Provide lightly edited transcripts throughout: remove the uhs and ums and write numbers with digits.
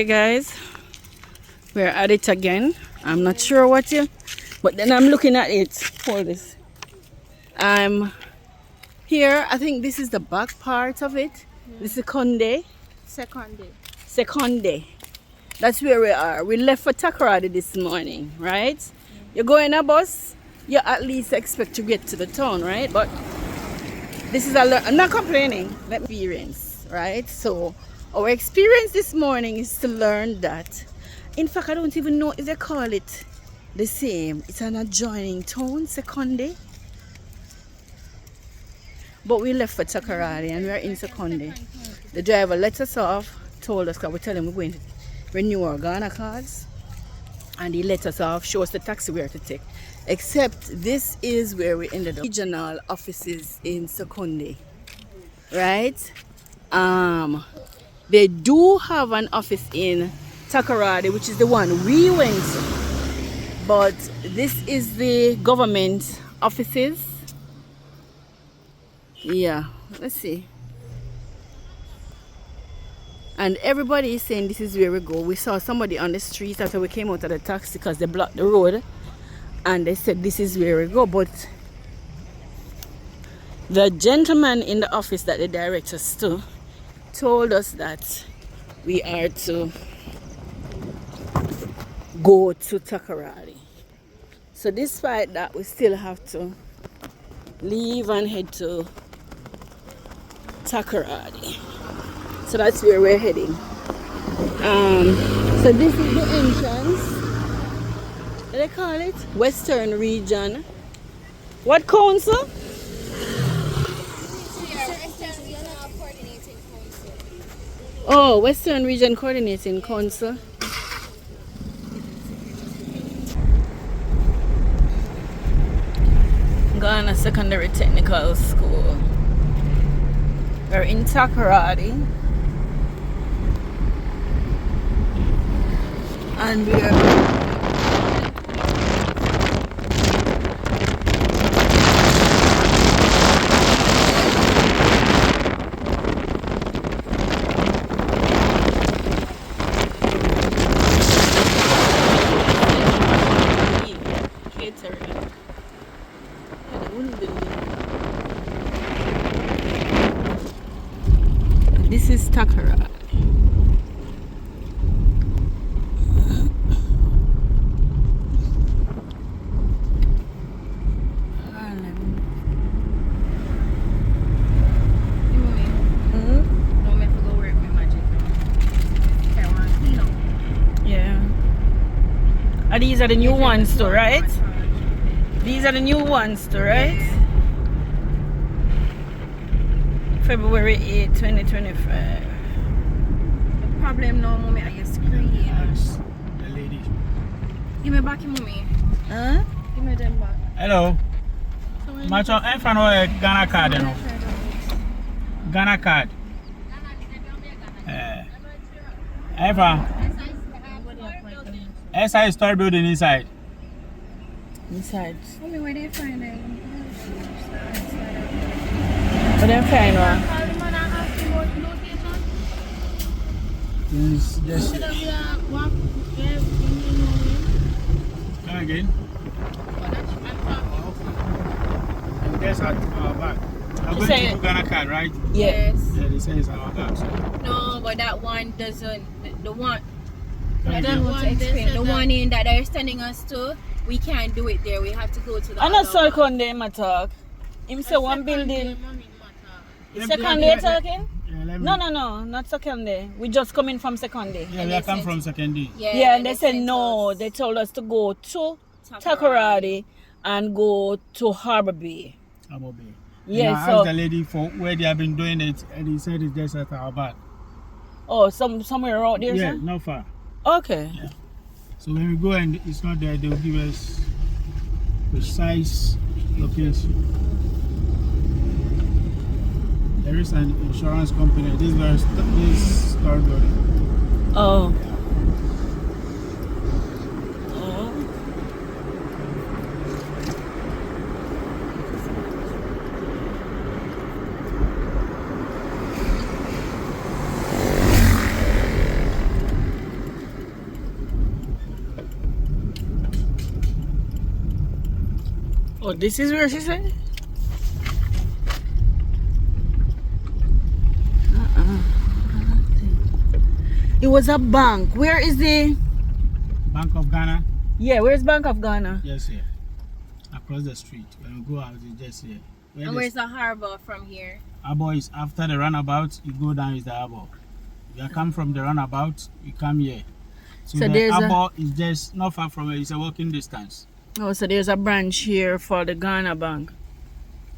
Okay guys, we're at it again. I'm not sure what you, but then I'm looking at it. Hold this. I'm here. I think this is the back part of it. This is Conde. Seconde. That's where we are. We left for Takoradi this morning, right? You go in a bus, you at least expect to get to the town, right? But this is I'm not complaining. Experience, right? So our experience this morning is to learn that. In fact, I don't even know if they call it the same. It's an adjoining town, Seconde. But we left for Takoradi and we are in Seconde. The driver let us off, told us, because we tell him we're going to renew our Ghana cards. And he let us off, show us the taxi we are to take. Except this is where we ended up. Regional offices in Seconde, right? They do have an office in Takoradi, which is the one we went to. But this is the government offices. Yeah, let's see. And everybody is saying this is where we go. We saw somebody on the street after we came out of the taxi because they blocked the road. And they said this is where we go. But the gentleman in the office that they direct us to told us that we are to go to Takoradi. So despite that, we still have to leave and head to Takoradi. So that's where we're heading. So this is the entrance. What do they call it? Western Region. What council? Oh, Western Region Coordinating Council. Ghana Secondary Technical School. We're in Takoradi. And we are this is Takoradi. These are the new ones too, right? These are the new ones too, right? February 8, 2025. The problem now, mommy, are your screen? The lady. Give me back, mommy. Huh? Give me them back. Hello. Macho, I'm from Ghana card, you know. Ghana card. I'm from SI store building inside. Inside. Mommy, where they find it? But then fine, right? It's just come again. And there's our back. I'm going to Ghana card, right? Yes. Yeah, they say it's our back. So. No, but that one doesn't. The one. Come I don't again. want to explain. The one in that they're sending us to, we can't do it there. We have to go to the I'm not other so Conde my talk. Him say one building. Second day talking? Yeah, No, not second day. We just coming from second day. Yeah, we are come from second day. Yeah, and they said no. They told us to go to Takoradi and go to Harbor Bay. Harbor Bay. Yeah, and I asked the lady for where they have been doing it, and he said it's just at our back. Oh, somewhere out there, Yeah, sir? not far. Okay. Yeah. So when we go and it's not there, they'll give us precise location. There is an insurance company. This store building. Oh. Oh, this is where she said? It was a bank. Where is the... Bank of Ghana? Yeah, where's Bank of Ghana? Yes, here. Across the street. When we go out, it's just here. And where's the harbor from here? Harbour is after the runabout, you go down is the harbour. You come from the runabout, you come here. So the there's harbour is just not far from it, it's a walking distance. Oh, so there's a branch here for the Ghana Bank.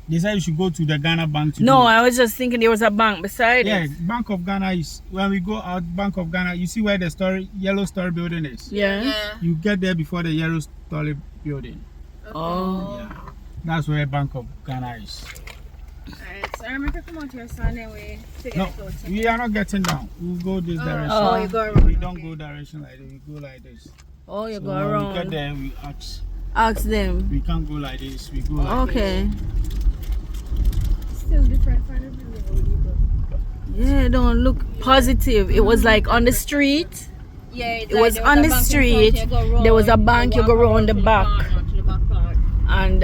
They said you should go to the Ghana Bank to No, do it. I was just thinking there was a bank beside Yeah, it. Bank of Ghana is, when we go out, Bank of Ghana, you see where the yellow story building is? Yeah. You get there before the yellow story building. Oh. Yeah. That's where Bank of Ghana is. Alright, so I remember come out here Sunday way to No, get out. we are not getting down. We'll go this direction. Oh, you go around. We don't go direction like this, we go like this. Oh, you So go when around. we get there, we ask. Ask them. We can't go like this, we go like Okay. Still different from the video. Yeah, it don't look positive. It was like on the street. Yeah, it's It was on the street. There was a bank. You go round the back and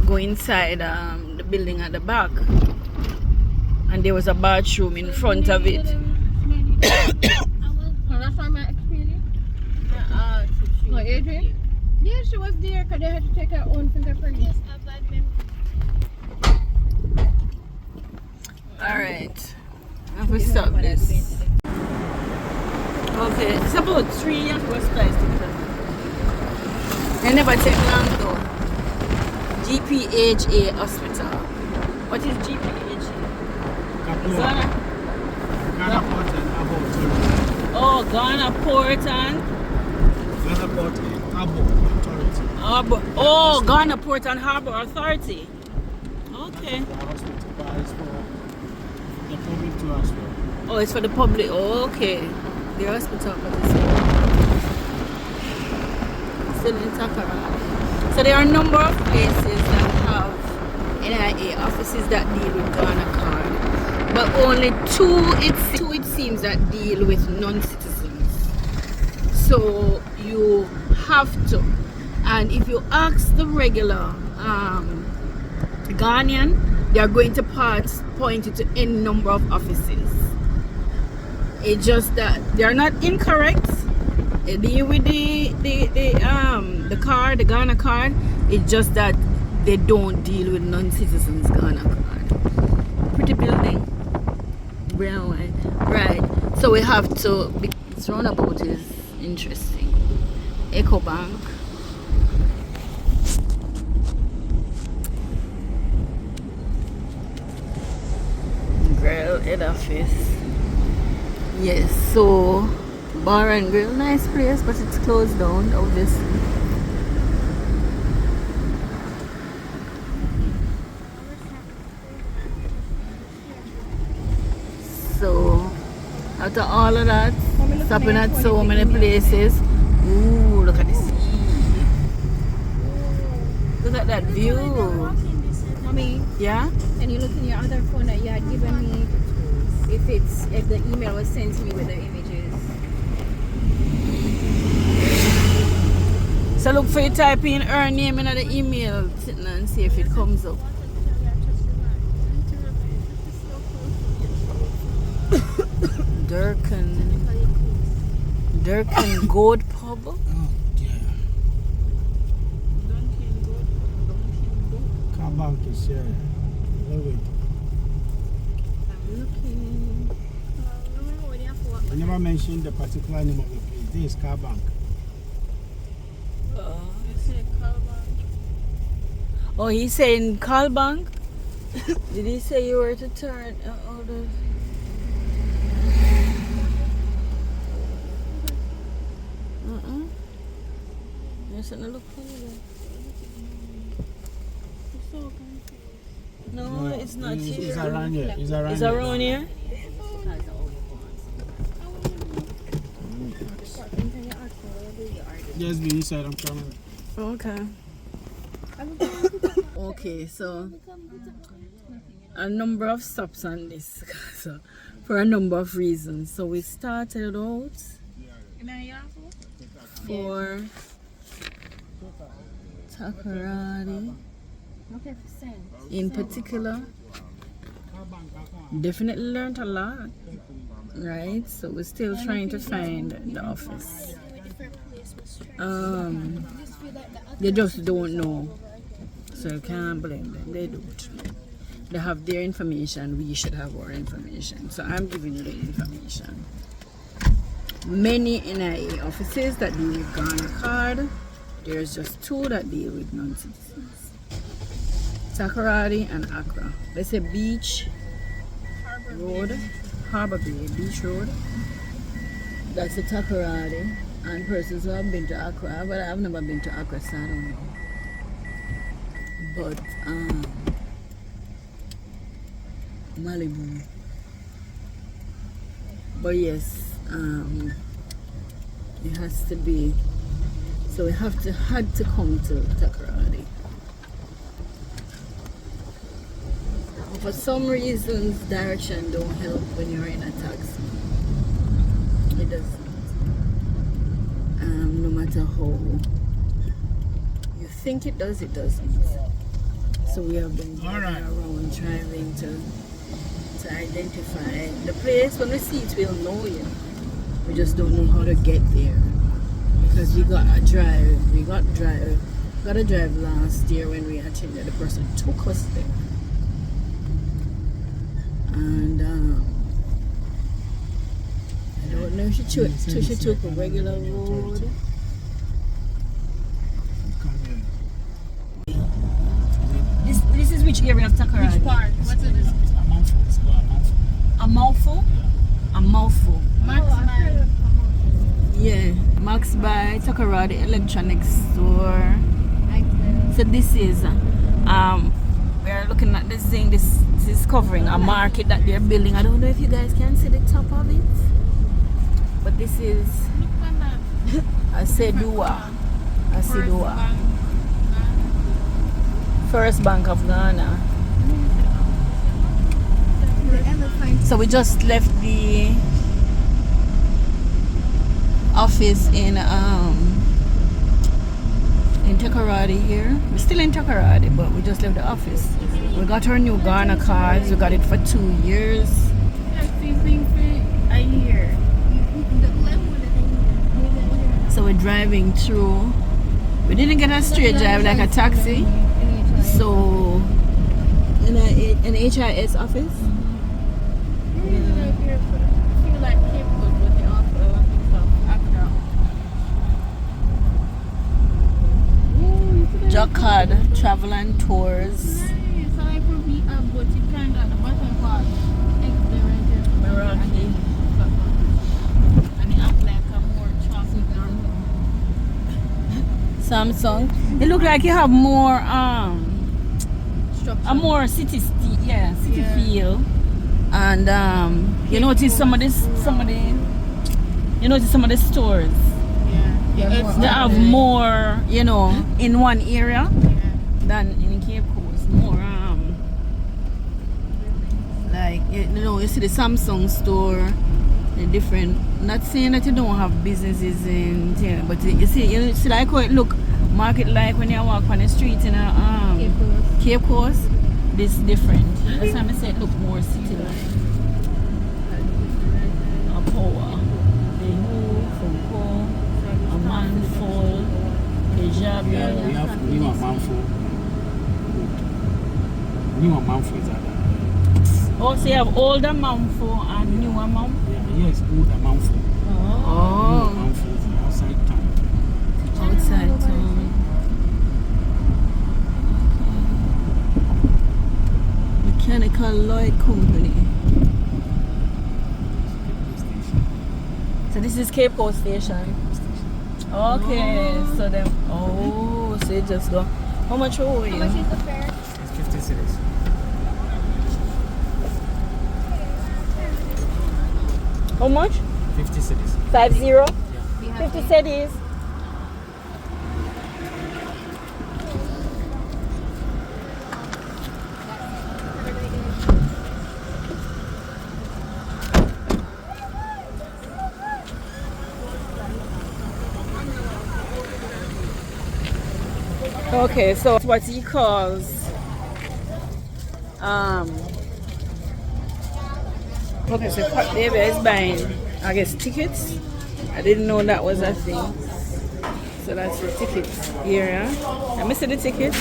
go inside the building at the back. And there was a bathroom in front of it. That's why I'm explaining. No, Adrian? Yeah, she was there because they had to take her own fingerprint. Yes, a bad memory. Alright. Have we stop this? Okay, it's about 3 years was price different. They never take long though. GPHA hospital. What is GPHA? Ghana? Ghana Port and Harbour Authority. Oh, Ghana Port and Ghana Port and Harbour Authority. Harbour. Oh, Ghana Port and Harbour Authority. Okay. The hospital, but it's for the public too as well. Oh, it's for the public. Oh, okay. The hospital, but it's still in Takarad. So there are a number of places that have NIA offices that deal with Ghana card, but only two it seems that deal with non-citizens. So you have to, and if you ask the regular Ghanaian, they are going to point you to any number of offices. It's just that they are not incorrect. They deal with the card, the Ghana card. It's just that they don't deal with non-citizens Ghana card. Pretty building, brown white. Right. So we have to. This roundabout is interesting. Eco Bank. Grill head office. Yes, so bar and grill, nice place, but it's closed down, obviously. So after all of that, stopping at so many places. Ooh, look at the sea. Look at that view. Mommy, Yeah? can you look in your other phone that you had given me if the email was sent to me with the images? So look for you type in her name in the email and see if it comes up. Durkan Goat Pub. Oh dear. Car bank is here. Wait. I'm looking. I never mentioned the particular name of the place. This is Car Bank. Oh, he's saying call bank. Did he say you were to turn out of? There's something to look for there. No, it's not It's here. around here. It's around It's here. around here. Just be inside, I'm coming. Okay. Okay, so a number of stops on this so, for a number of reasons. So we started out for Takoradi. Okay, send. in particular. Definitely learned a lot, right? So we're still trying to find the office. They just don't know, so you can't blame them. They don't. They have their information. We should have our information. So I'm giving you the information. Many NIA offices that deal with Ghana card. There's just 2 that deal with non-citizens. Takoradi and Accra. They say Beach Road, Harbor Bay, Beach Road. That's the Takoradi. And persons who have been to Accra, but I've never been to Accra, so I don't know. But Malibu. But yes, it has to be. So we had to come to Takoradi. For some reasons, direction don't help when you're in a taxi. It doesn't. No matter how you think it does, it doesn't. So we have been driving around trying to identify the place. When we see it, we'll know it. We just don't know how to get there. Because we got a drive last year when we attended. The person took us there. And I don't know if she took a regular road. This is which area of Takoradi? Which part? What's it? A mouthful? A mouthful. Max by. Yeah, Max by Takoradi Electronics Store. So this is we are looking at this thing. This is covering a market that they're building. I don't know if you guys can see the top of it, but this is Asedua. First Bank of Ghana. So we just left the office in Takoradi here. We're still in Takoradi, but we just left the office. We got our new Ghana cards. We got it for 2 years. A year. So we're driving through. We didn't get a straight drive like a taxi. So in an HIS office. Jacquard Travel and Tours. Meraki. Samsung. It look like you have more a more city feel. And you notice some of the stores. They have more, in one area than in Cape Coast. More, like, you see the Samsung store, the different. Not saying that you don't have businesses in there, but you see like how it look, market like when you walk on the street in a Cape Coast. This different. That's why I say it look more city-like. A power, the Funko. Manful, the job. Yeah, we have new and manful. New and manful is that. Oh, so you have older manful and newer manful? Yeah, yes, old and manful. Oh. New manful is outside town. Outside town. Okay. Mechanical Lloyd Company. So this is Cape Coast Station. Okay, so then, so you just go. How much owe you? How much is the fare? It's 50 cities. How much? 50 cities. 50? Yeah. 50 cities. Okay, so what he calls Okay, so David is buying, I guess, tickets. I didn't know that was a thing. So that's the tickets here, yeah? Let me see the tickets.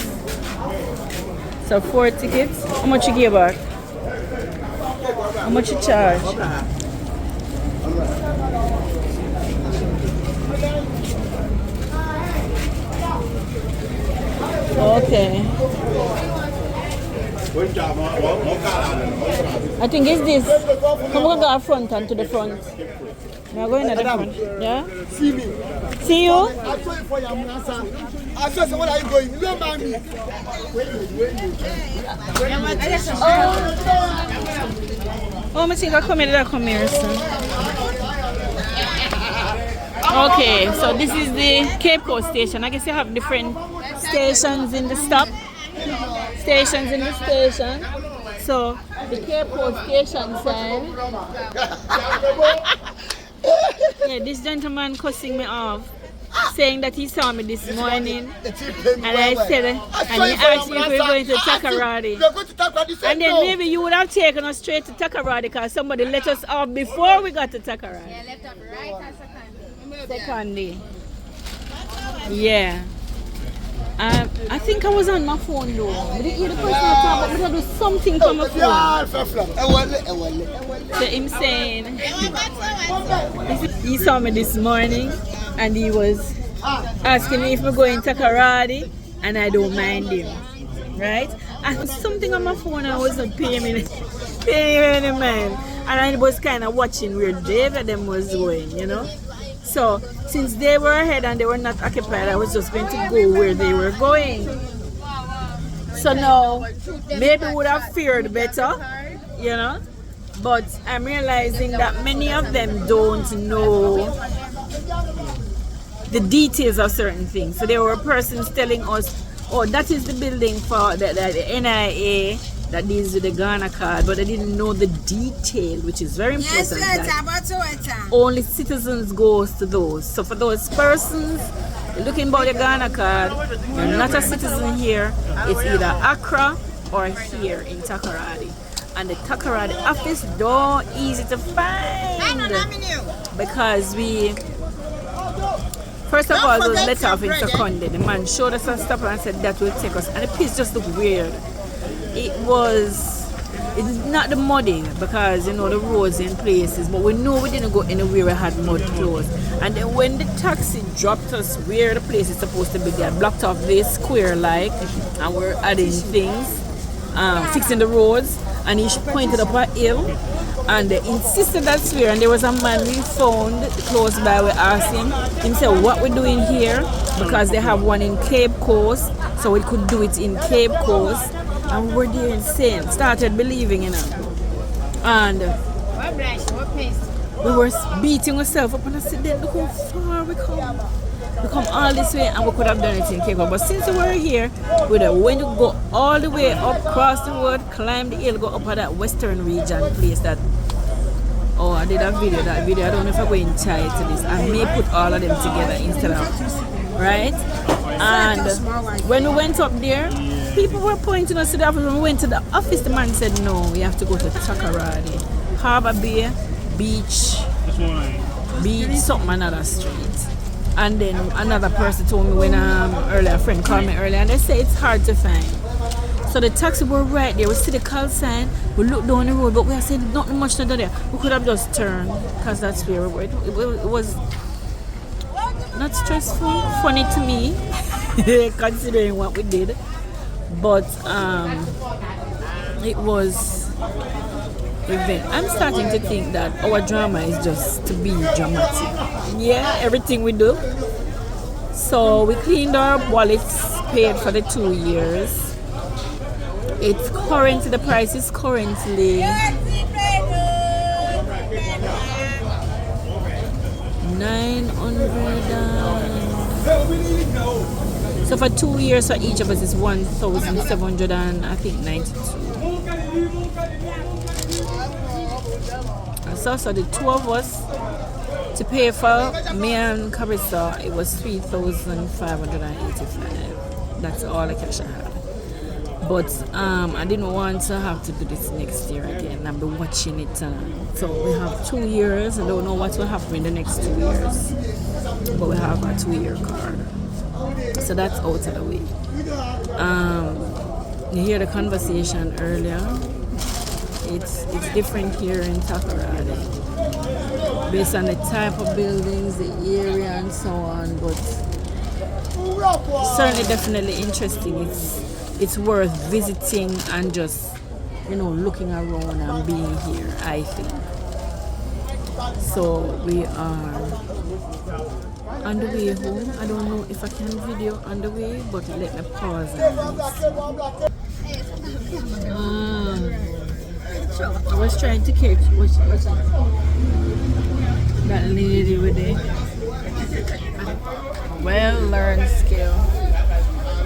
So 4 tickets. How much you give back? How much you charge? Okay. I think it's this. Come on, go front and to the front. Now going at the front. Yeah? See me. See you? I saw you for your answer. I saw you. Where are you going? You don't mind me. Oh, I think I come here, sir. Okay, so this is the Cape Coast station. I guess you have different stations in the stop. Stations in the station. So the Cape Coast station sign. Yeah, this gentleman cussing me off, saying that he saw me this morning, and I said, and he asked me if we were going to Takoradi. And then maybe you would have taken us straight to Takoradi because somebody let us off before we got to Takoradi. Yeah, left up right at Second day. Yeah. I think I was on my phone though. I didn't hear the person talk, but I do something from my phone. So him saying, he saw me this morning and he was asking me if we're going to Takoradi and I don't mind him. Right? I had something on my phone and I wasn't paying any mind. And I was kind of watching where David them was going, you know. So, since they were ahead and they were not occupied, I was just going to go where they were going. So now, maybe would have fared better, you know. But I'm realizing that many of them don't know the details of certain things. So there were persons telling us, oh, that is the building for the NIA that deals with the Ghana card, but I didn't know the detail, which is very important. That only citizens goes to those. So for those persons looking about the Ghana card, you're not a citizen here. It's either Accra or here in Takoradi. And the Takoradi office door easy to find because we. First of all, it was let off in Seconde. The man showed us a stop and said that will take us, and the place just looked weird. It's not the muddy because you know the roads in places, but we know we didn't go anywhere we had mud closed. And then when the taxi dropped us where the place is supposed to be, they blocked off this square like, and we're adding things, fixing the roads, and he pointed up a hill and they insisted that's where, and there was a man we found close by. We asked him said what we're doing here because they have one in Cape Coast, so we could do it in Cape Coast. And we were there insane, started believing in it. And we were beating ourselves up and I said, then look how far we come. We come all this way and we could have done it in Cape Coast. But since we were here, we went to go all the way up, cross the road, climb the hill, go up at that western region place that, oh, I did a video, that video, I don't know if I'm going to tie it to this. I may put all of them together instead of, right? And when we went up there, people were pointing us to the office. When we went to the office, the man said, no, we have to go to Takoradi. Harbour Bay, beach, something another street. And then another person told me when earlier, a friend called me earlier, and they say it's hard to find. So the taxi were right there. We see the call sign, we looked down the road, but we said not much to do there. We could have just turned, because that's where we were. It was not stressful, funny to me, considering what we did. But it was event. I'm starting to think that our drama is just to be dramatic. Yeah, everything we do. So we cleaned our wallets, paid for the 2 years. It's currently, the price is currently 900. So for 2 years for each of us is 1,700 and I think 92. And so the two of us to pay for me and Carissa, it was 3,585. That's all the cash I had. But I didn't want to have to do this next year again. I've been watching it. So we have 2 years. I don't know what will happen in the next 2 years. But we have a 2-year card. So that's out of the way. You hear the conversation earlier. It's different here in Takoradi. Based on the type of buildings, the area and so on. But certainly definitely interesting. It's worth visiting and just, looking around and being here, I think. So we are on the way home. I don't know if I can video on the way, but let me pause and I was trying to catch what's that lady with it. Well-learned skill.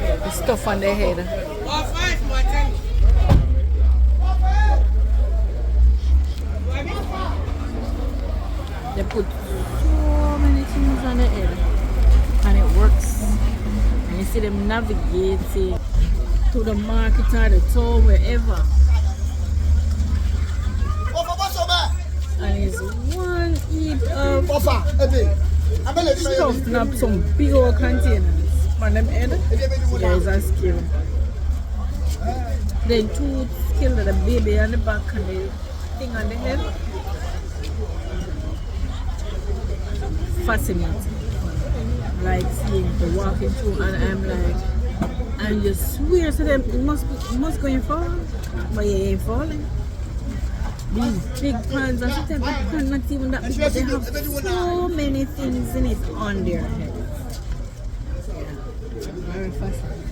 The stuff on their head. They put so many things on the head and it works. And you see them navigating to the market or the town, wherever. And it's one heap of stuff, not some big old containers on them head. There is a skill. Then 2 skill of the baby on the back and the thing on the head. Fascinating. Like seeing the walking through and I'm like, and you swear to them it must go and fall, but you ain't falling. These big pans and sometimes the pan not even that big, but they have so many things in it on their heads. Yeah. Very fascinating.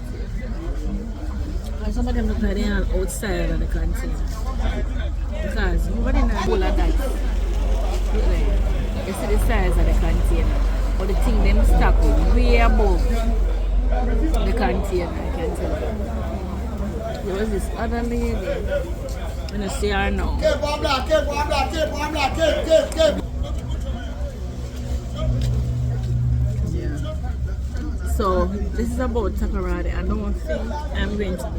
And some of them look like they are outside of the container. Because nobody in a bowl of that. You see the size of the container, but the thing them stack way above the container, I can tell you. There was this other lady, I'm going to see her now. Yeah. So this is about Takoradi. I don't think I'm going to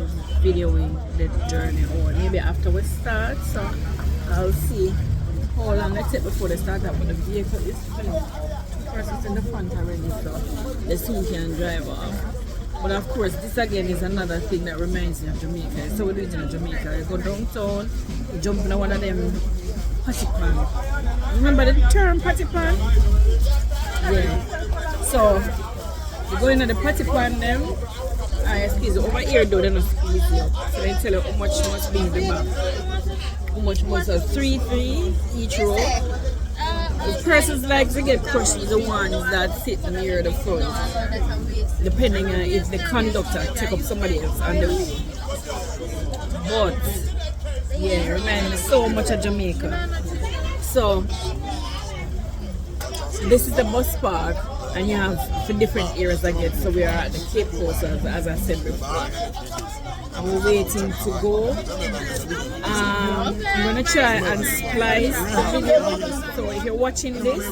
be videoing the journey or maybe after we start, so I'll see how long it takes before they start up, but the vehicle is full. 2 persons in the front already, so they soon can drive off. But of course, this again is another thing that reminds me of Jamaica. So we do it in Jamaica. You go downtown, you jump in one of them patty pan. Remember the term patty pan? Yeah. So you go into the patty pan them, and you squeeze it over here though, they don't squeeze it up. So they tell you how much must be in the back. How much more? So 3 each row. The persons like to get crushed is the ones that sit near the front, depending on if the conductor take up somebody else on the way. But yeah, it reminds me so much of Jamaica. So this is the bus park, and you have for different areas again. So we are at the Cape Coast, as I said before. And we're waiting to go. I'm going to try and splice the video. So if you're watching this,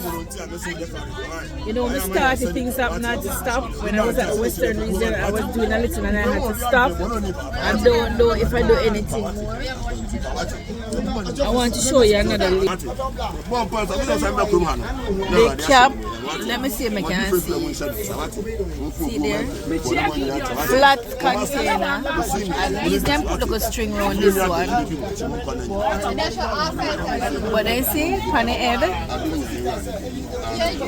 we started things up not to stop. When I was at the Western region, I was doing a little and I had to stop. I don't know if I do anything more. I want to show you another link. The cap, let me see if I can see. See there? Flat container. And these them put like a string around this one. But I see on the head,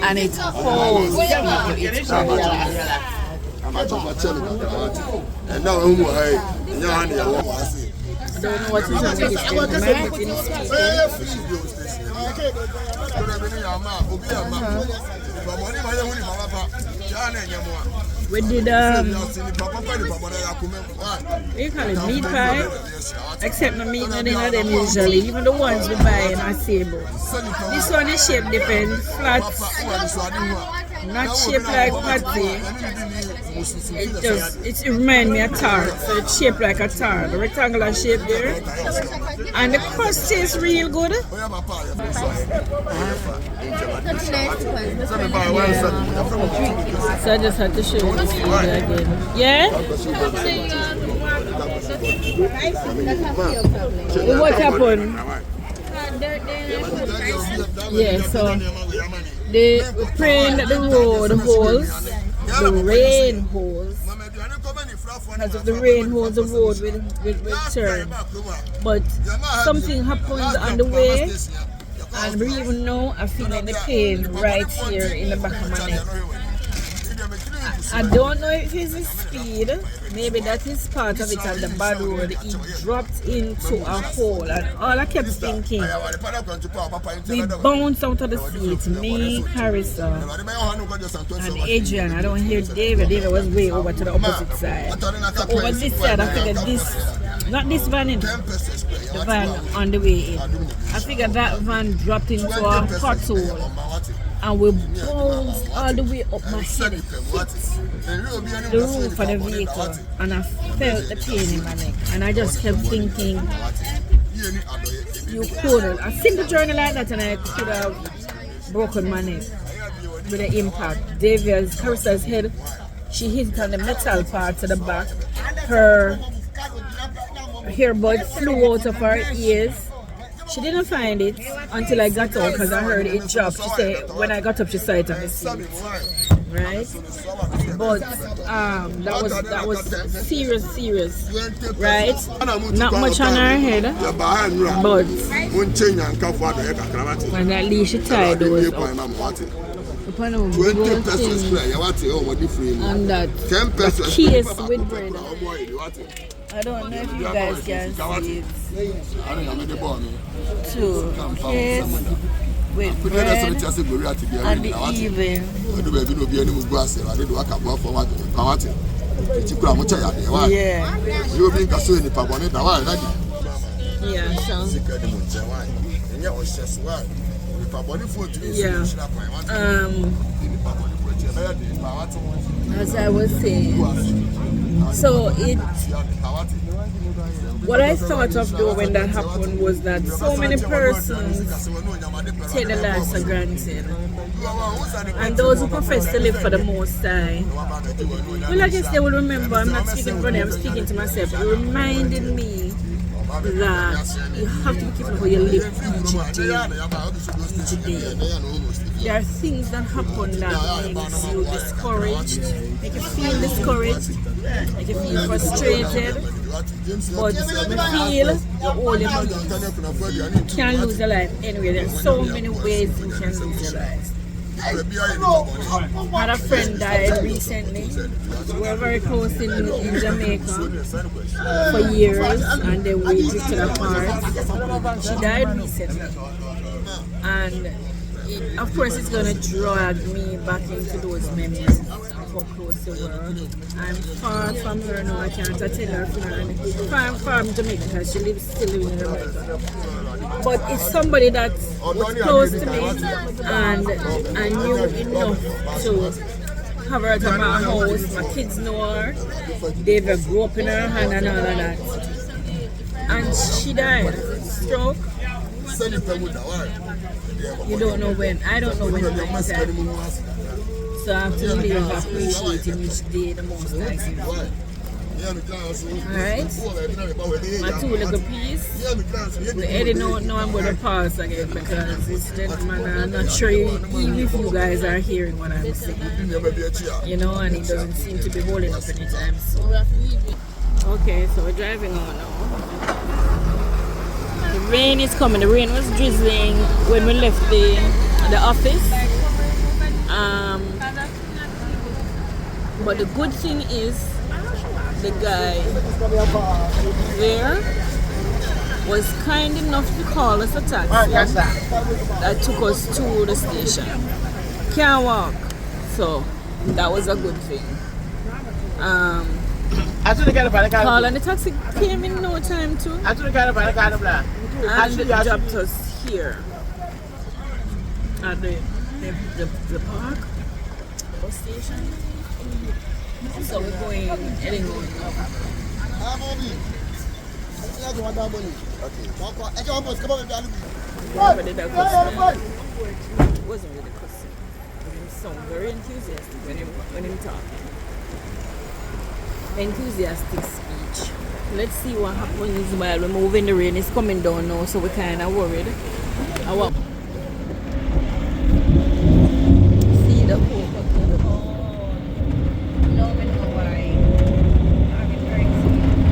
and it holds people. It's And now I'm don't know what is on this we did we call it meat pie, except the meat not in them usually, even the ones we buy in our table. This one is shape different, flat, not shaped like patty. It reminds me of tart, so it's shaped like a tart, the rectangular shape there. And the crust tastes real good. Yeah. So I just had to show you this video again. Yeah? What happened? Yeah, so they were praying that the road holds, the rain holds. Because if the rain holds the road with turn. But something happens on the way, and even now I feel like the pain right here in the back of my neck. I don't know if it's his speed, maybe that is part of it on the bad road. He dropped into a hole, and all I kept thinking, we bounced out of the seat, me, Carissa, and Adrian. I don't hear David. David was way over to the opposite side. So over this side, I figured this, not this van in, the van on the way in. I figured that van dropped into a pothole. And we bounced all the way up my head, hit the roof of the vehicle, and I felt the pain in my neck. And I just kept thinking, you couldn't. I think the journey like that, and I could have broken my neck with the impact. Davia's, Carissa's head, she hit on the metal part to the back. Her earbud flew out of her ears. She didn't find it until I got out because I heard it drop. She said when I got up she saw it on the seat. Right? But that was serious. Right? Not much on her head. But when at least she tied those up. And that the case with bread. I don't know if you guys can see it. Two case with bread and the even. As I was saying, so what I thought of though when that happened was that so many persons take the lives for granted, and those who profess to live for the Most High, well, I guess they will remember. I'm not speaking for them, I'm speaking to myself. It reminded me that you have to be careful how you live each day. There are things that happen that makes you discouraged, make you feel discouraged, make you feel frustrated. But we feel you're only you can't lose your life anyway. There's so many ways you can lose your life. I had a friend died recently. We were very close in Jamaica for years, and then we drifted apart. She died recently, and of course it's going to drag me back into those memories of how close they were. I'm far from her now. I can't attend her funeral. Far from Jamaica because she still living in Jamaica. But it's somebody that was close to me, and I knew enough to have her at my house. My kids know her. They grew up in her hand and all of that. And she died. Stroke. You don't know when. I don't know when it happened. So I have to live appreciating each day the most I can. Alright? My two little piece. The Eddie know I'm going to pause again because this gentleman, I'm not sure even if you guys are hearing what I'm saying. You know, and he doesn't seem to be holding up anytime soon. Okay, so we're driving on now. The rain is coming. The rain was drizzling when we left the office. But the good thing is the guy there was kind enough to call us a taxi that took us to the station. Can't walk, so that was a good thing. Call and the taxi came in no time too, and dropped us here at the park bus station. So we're heading on. It wasn't really cussing. He sounded very enthusiastic when he talking. Enthusiastic speech. Let's see what happens while we move in the rain. It's coming down now, so we're kind of worried. I want see the hope. No, we know why. I'm crazy.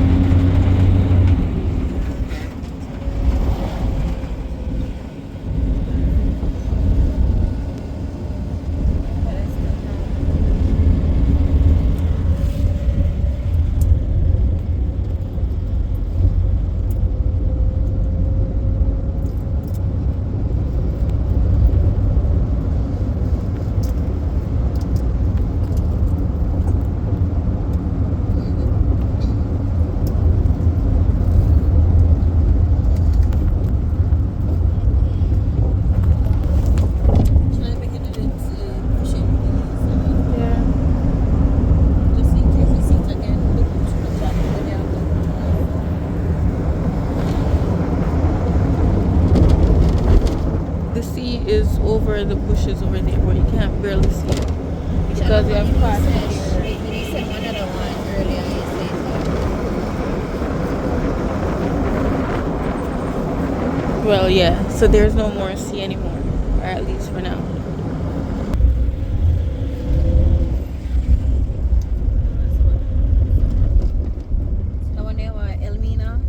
But I still know. Should I make it a little pushing? Yeah. Just in case we see it again, look to the back when you have the sea is over the bushes over there where you can't barely see it. Because we have parked here. You said another one earlier. You said Well, yeah, so there's no more sea anymore, or at least for now. I wonder what Elmina.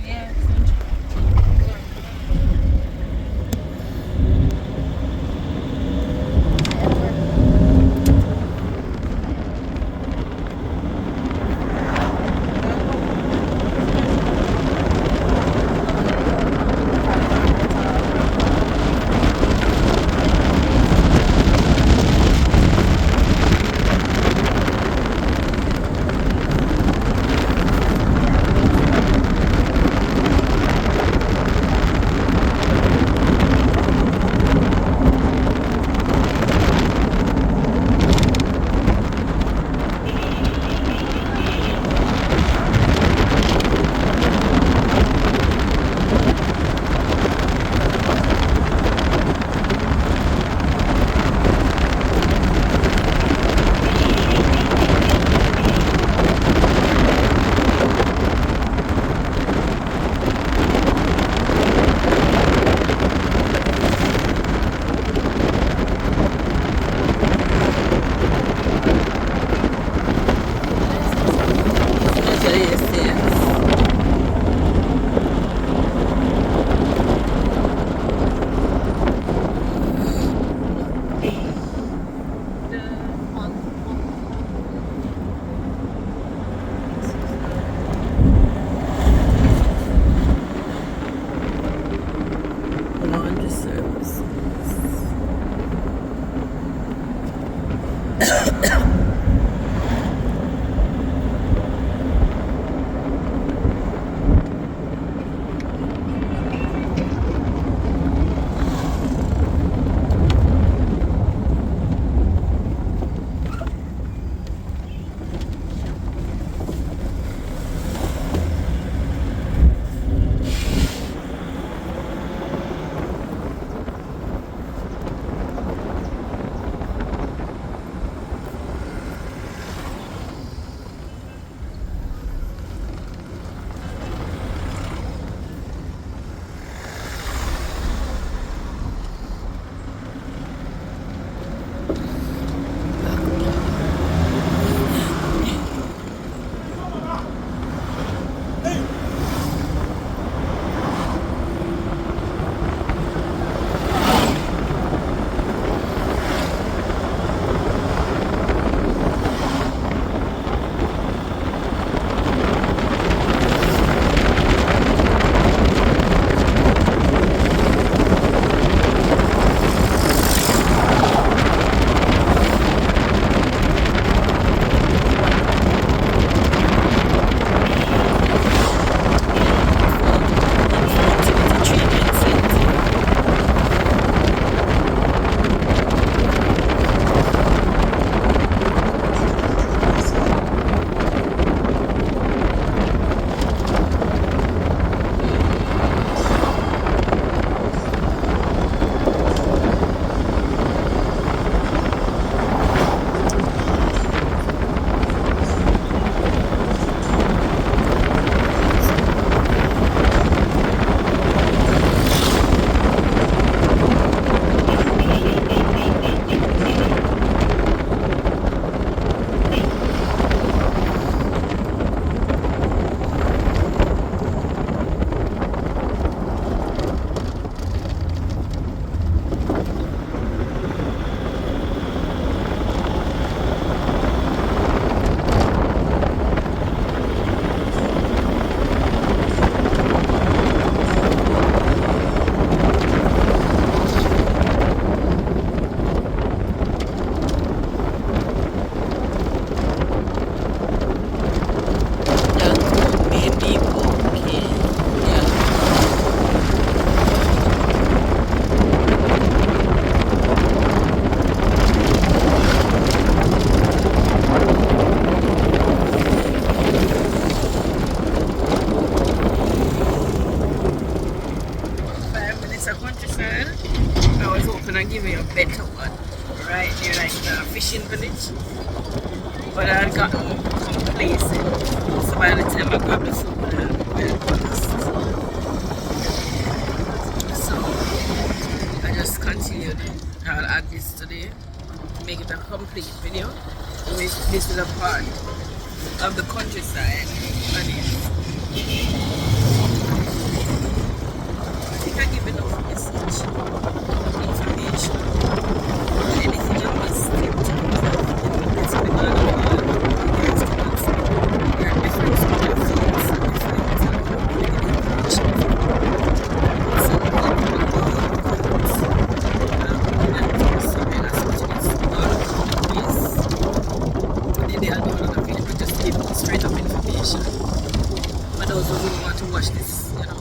Yeah. gonna give you a better one right near like the fishing village. But I had gotten complacent. So by the time I grabbed the food, I had passed. So I just continued. I'll add this today to make it a complete video. This is a part of the countryside. And I think I give enough message, information, anything I missed in terms of what's going on in the world. You guys can answer. There are different sort of fields and different information. Some people they are doing another video, but just give straight up information. For those who really want to watch this, you know.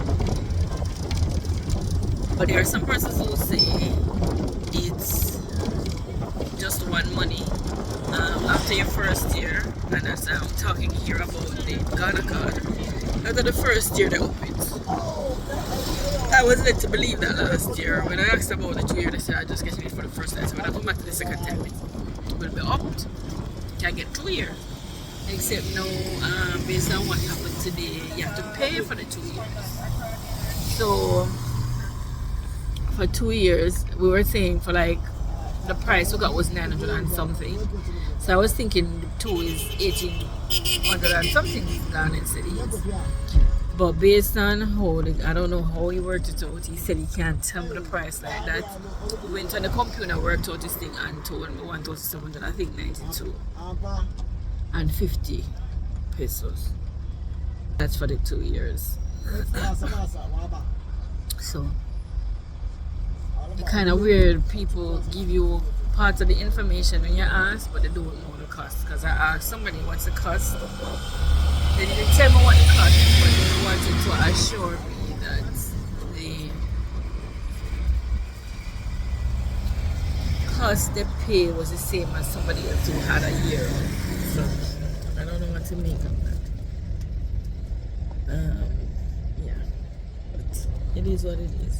But there are some persons who say it's just one money after your first year, and as I'm talking here about the Ghana card, after the first year they up it. I was led to believe that last year. When I asked about the 2 year, they said I just getting it for the first time. So when I come back to the second time, it will be upped. Can get 2 years. Except now, based on what happened today, you have to pay for the 2 years. So for 2 years, we were saying for like the price we got was 900 and something. So I was thinking the 2 is 1800 and something Ghanaian cedis. But based on how, I don't know how he worked it out, he said he can't tell me the price like that. He went on the computer, worked out this thing and told me 1,700, I think 92 and 50 pesos. That's for the 2 years. So it's kind of weird, people give you part of the information when you ask, but they don't know the cost. Because I asked somebody what's the cost. They didn't tell me what the cost is, but they wanted to assure me that the cost they pay was the same as somebody else who had a year. So I don't know what to make of that. Yeah, but it is what it is.